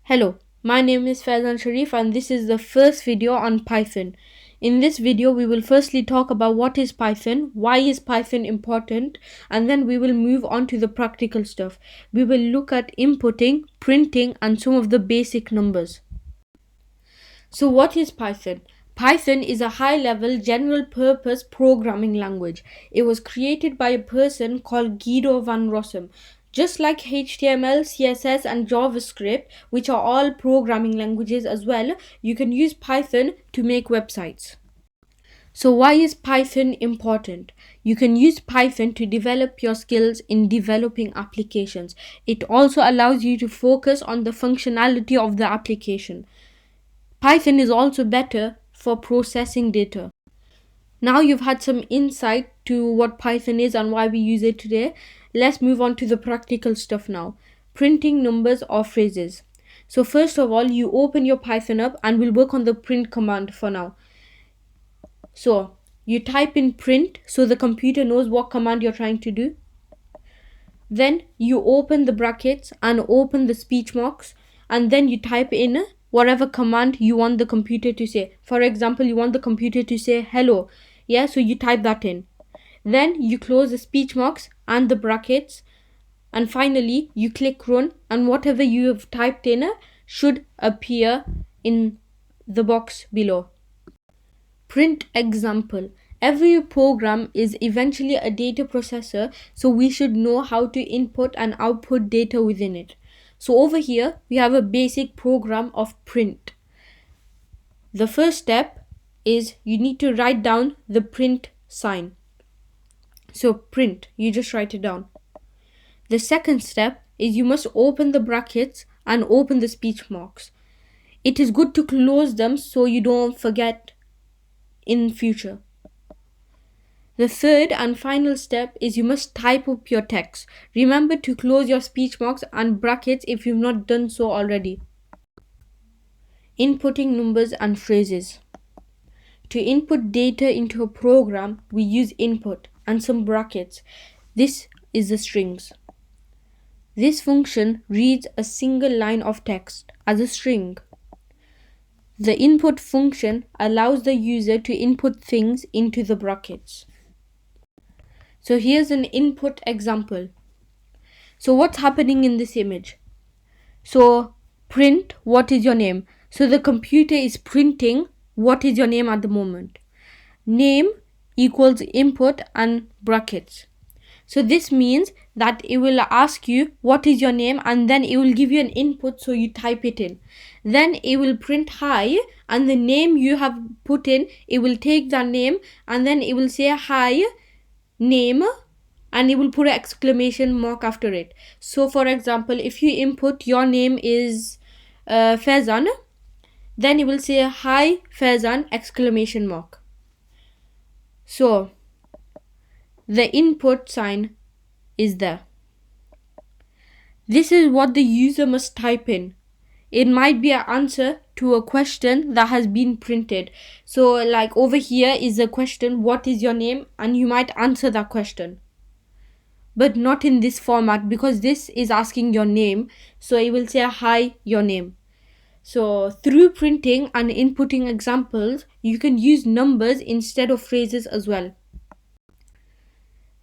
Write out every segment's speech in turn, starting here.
Hello, my name is Faizan Sharief and this is the first video on Python. In this video, we will firstly talk about what is Python, why is Python important, and then we will move on to the practical stuff. We will look at inputting, printing, and some of the basic numbers. So what is Python? Python is a high-level general-purpose programming language. It was created by a person called Guido van Rossum. Just like HTML, CSS, and JavaScript, which are all programming languages as well, you can use Python to make websites. So why is Python important? You can use Python to develop your skills in developing applications. It also allows you to focus on the functionality of the application. Python is also better for processing data. Now you've had some insight to what Python is and why we use it today. Let's move on to the practical stuff now. Printing numbers or phrases. So first of all, you open your Python up and we'll work on the print command for now. So you type in print so the computer knows what command you're trying to do. Then you open the brackets and open the speech marks, and then you type in whatever command you want the computer to say. For example, you want the computer to say hello. Yeah, so you type that in. Then you close the speech marks and the brackets, and finally you click run, and whatever you have typed in should appear in the box below. Print example. Every program is eventually a data processor, so we should know how to input and output data within it. So over here we have a basic program of print. The first step is you need to write down the print sign. So print, you just write it down. The second step is you must open the brackets and open the speech marks. It is good to close them so you don't forget in future. The third and final step is you must type up your text. Remember to close your speech marks and brackets if you've not done so already. Inputting numbers and phrases. To input data into a program, we use input and some brackets. This is the strings. This function reads a single line of text as a string. The input function allows the user to input things into the brackets. So here's an input example. So what's happening in this image? So print, what is your name? So the computer is printing what is your name at the moment. Name equals input and brackets. So this means that it will ask you what is your name, and then it will give you an input, so you type it in. Then it will print hi, and the name you have put in, it will take that name and then it will say hi name, and it will put an exclamation mark after it. So for example, if you input your name is Faizan, then it will say hi Faizan exclamation mark. So the input sign is there. This is what the user must type in. It might be an answer to a question that has been printed. So like over here is a question, what is your name? And you might answer that question. But not in this format, because this is asking your name. So it will say hi your name. So through printing and inputting examples, you can use numbers instead of phrases as well.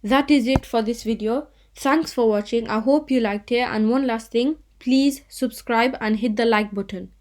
That is it for this video. Thanks for watching. I hope you liked it. And one last thing, please subscribe and hit the like button.